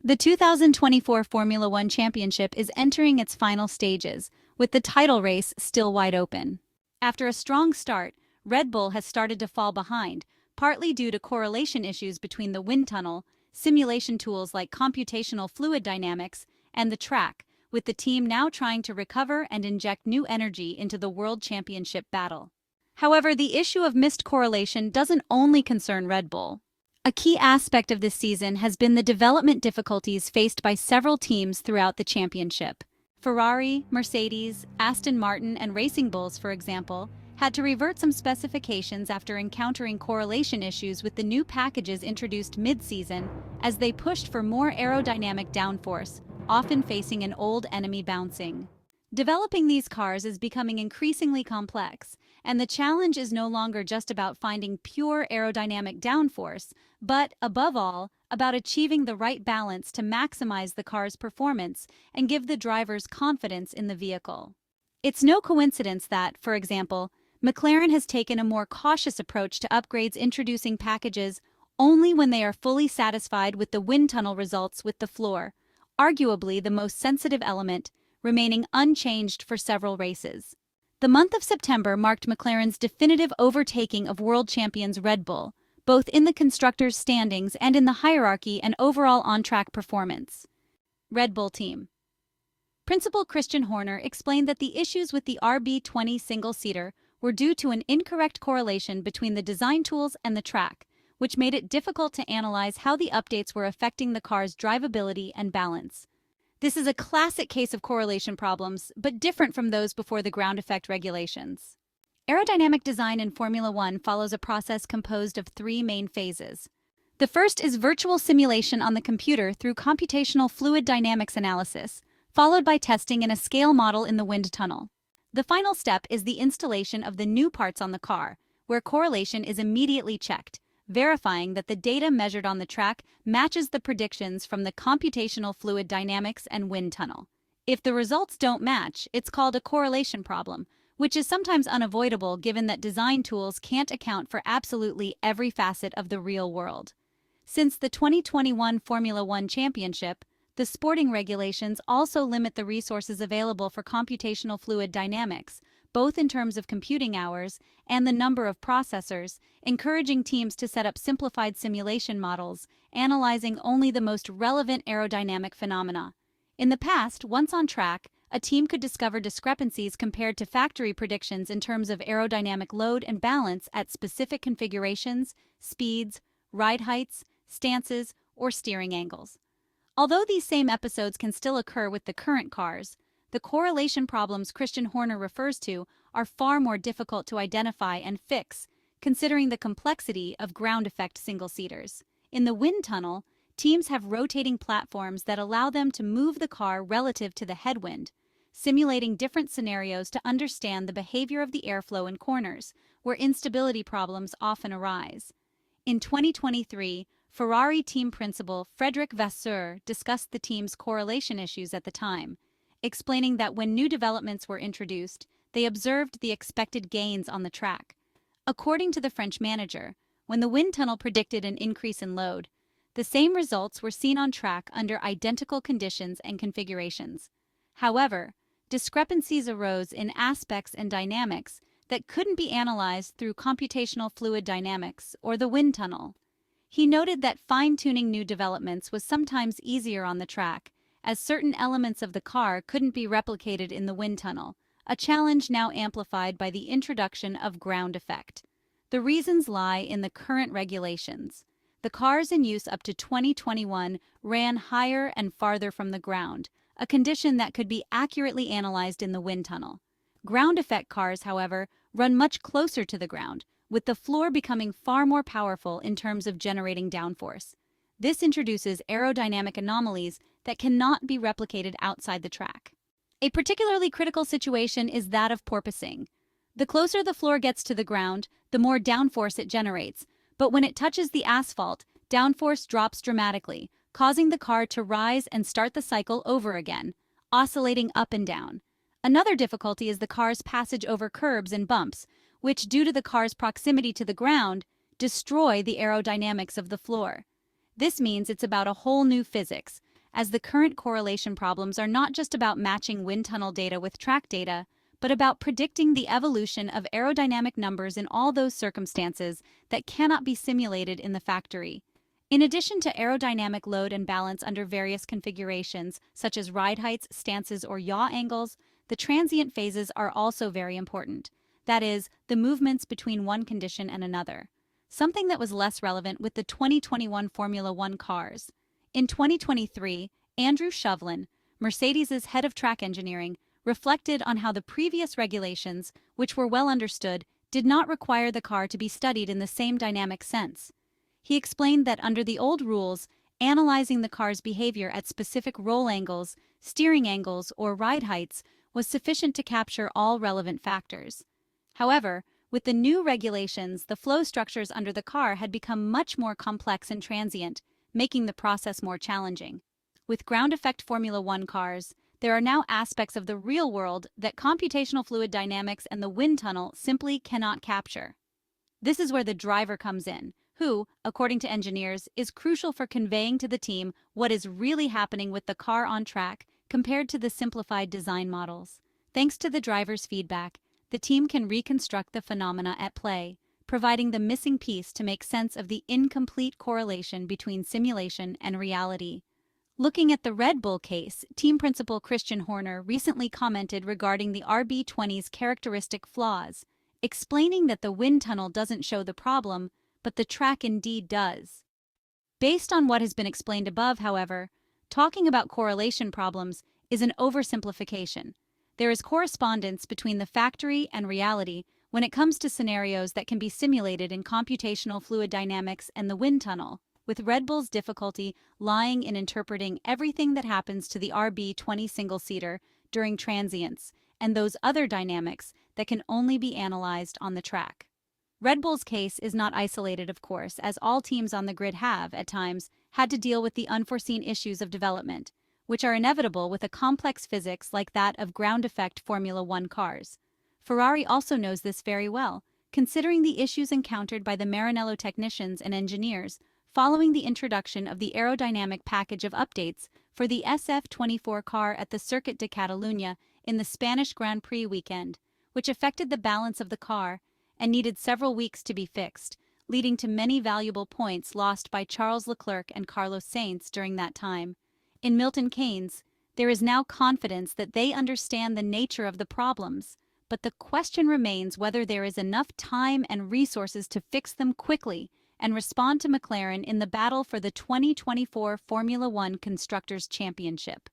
The 2024 Formula One Championship is entering its final stages, with the title race still wide open. After a strong start, Red Bull has started to fall behind, partly due to correlation issues between the wind tunnel, simulation tools like computational fluid dynamics, and the track, with the team now trying to recover and inject new energy into the World Championship battle. However, the issue of missed correlation doesn't only concern Red Bull. A key aspect of this season has been the development difficulties faced by several teams throughout the championship. Ferrari, Mercedes, Aston Martin, and Racing Bulls, for example, had to revert some specifications after encountering correlation issues with the new packages introduced mid-season as they pushed for more aerodynamic downforce, often facing an old enemy bouncing. Developing these cars is becoming increasingly complex, and the challenge is no longer just about finding pure aerodynamic downforce, but, above all, about achieving the right balance to maximize the car's performance and give the drivers confidence in the vehicle. It's no coincidence that, for example, McLaren has taken a more cautious approach to upgrades, introducing packages only when they are fully satisfied with the wind tunnel results with the floor, arguably the most sensitive element, remaining unchanged for several races. The month of September marked McLaren's definitive overtaking of world champions Red Bull, both in the constructors' standings and in the hierarchy and overall on-track performance. Red Bull team. Principal Christian Horner explained that the issues with the RB20 single-seater were due to an incorrect correlation between the design tools and the track, which made it difficult to analyze how the updates were affecting the car's drivability and balance. This is a classic case of correlation problems, but different from those before the ground effect regulations. Aerodynamic design in Formula One follows a process composed of three main phases. The first is virtual simulation on the computer through computational fluid dynamics analysis, followed by testing in a scale model in the wind tunnel. The final step is the installation of the new parts on the car, where correlation is immediately checked, verifying that the data measured on the track matches the predictions from the computational fluid dynamics and wind tunnel. If the results don't match, it's called a correlation problem, which is sometimes unavoidable given that design tools can't account for absolutely every facet of the real world. Since the 2021 Formula One Championship, the sporting regulations also limit the resources available for computational fluid dynamics, both in terms of computing hours and the number of processors, encouraging teams to set up simplified simulation models, analyzing only the most relevant aerodynamic phenomena. In the past, once on track, a team could discover discrepancies compared to factory predictions in terms of aerodynamic load and balance at specific configurations, speeds, ride heights, stances, or steering angles. Although these same episodes can still occur with the current cars, the correlation problems Christian Horner refers to are far more difficult to identify and fix, considering the complexity of ground effect single-seaters. In the wind tunnel, teams have rotating platforms that allow them to move the car relative to the headwind, simulating different scenarios to understand the behavior of the airflow in corners, where instability problems often arise. In 2023, Ferrari team principal Frédéric Vasseur discussed the team's correlation issues at the time, explaining that when new developments were introduced, they observed the expected gains on the track. According to the French manager, when the wind tunnel predicted an increase in load, the same results were seen on track under identical conditions and configurations. However, discrepancies arose in aspects and dynamics that couldn't be analyzed through computational fluid dynamics or the wind tunnel. He noted that fine-tuning new developments was sometimes easier on the track, as certain elements of the car couldn't be replicated in the wind tunnel, a challenge now amplified by the introduction of ground effect. The reasons lie in the current regulations. The cars in use up to 2021 ran higher and farther from the ground, a condition that could be accurately analyzed in the wind tunnel. Ground effect cars, however, run much closer to the ground, with the floor becoming far more powerful in terms of generating downforce. This introduces aerodynamic anomalies that cannot be replicated outside the track. A particularly critical situation is that of porpoising. The closer the floor gets to the ground, the more downforce it generates, but when it touches the asphalt, downforce drops dramatically, causing the car to rise and start the cycle over again, oscillating up and down. Another difficulty is the car's passage over curbs and bumps, which, due to the car's proximity to the ground, destroy the aerodynamics of the floor. This means it's about a whole new physics, as the current correlation problems are not just about matching wind tunnel data with track data, but about predicting the evolution of aerodynamic numbers in all those circumstances that cannot be simulated in the factory. In addition to aerodynamic load and balance under various configurations, such as ride heights, stances, or yaw angles, the transient phases are also very important. That is, the movements between one condition and another. Something that was less relevant with the 2021 Formula One cars. In 2023, Andrew Shovlin, Mercedes' head of track engineering, reflected on how the previous regulations, which were well understood, did not require the car to be studied in the same dynamic sense. He explained that under the old rules, analyzing the car's behavior at specific roll angles, steering angles, or ride heights was sufficient to capture all relevant factors. However, with the new regulations, the flow structures under the car had become much more complex and transient, making the process more challenging. With ground effect Formula One cars, there are now aspects of the real world that computational fluid dynamics and the wind tunnel simply cannot capture. This is where the driver comes in, who, according to engineers, is crucial for conveying to the team what is really happening with the car on track compared to the simplified design models. Thanks to the driver's feedback, the team can reconstruct the phenomena at play, providing the missing piece to make sense of the incomplete correlation between simulation and reality. Looking at the Red Bull case, team principal Christian Horner recently commented regarding the RB20's characteristic flaws, explaining that the wind tunnel doesn't show the problem, but the track indeed does. Based on what has been explained above, however, talking about correlation problems is an oversimplification. There is correspondence between the factory and reality when it comes to scenarios that can be simulated in computational fluid dynamics and the wind tunnel, with Red Bull's difficulty lying in interpreting everything that happens to the RB20 single-seater during transients and those other dynamics that can only be analyzed on the track. Red Bull's case is not isolated, of course, as all teams on the grid have, at times, had to deal with the unforeseen issues of development, which are inevitable with a complex physics like that of ground effect Formula One cars. Ferrari also knows this very well, considering the issues encountered by the Maranello technicians and engineers following the introduction of the aerodynamic package of updates for the SF24 car at the Circuit de Catalunya in the Spanish Grand Prix weekend, which affected the balance of the car and needed several weeks to be fixed, leading to many valuable points lost by Charles Leclerc and Carlos Sainz during that time. In Milton Keynes, there is now confidence that they understand the nature of the problems, but the question remains whether there is enough time and resources to fix them quickly and respond to McLaren in the battle for the 2024 Formula One Constructors' Championship.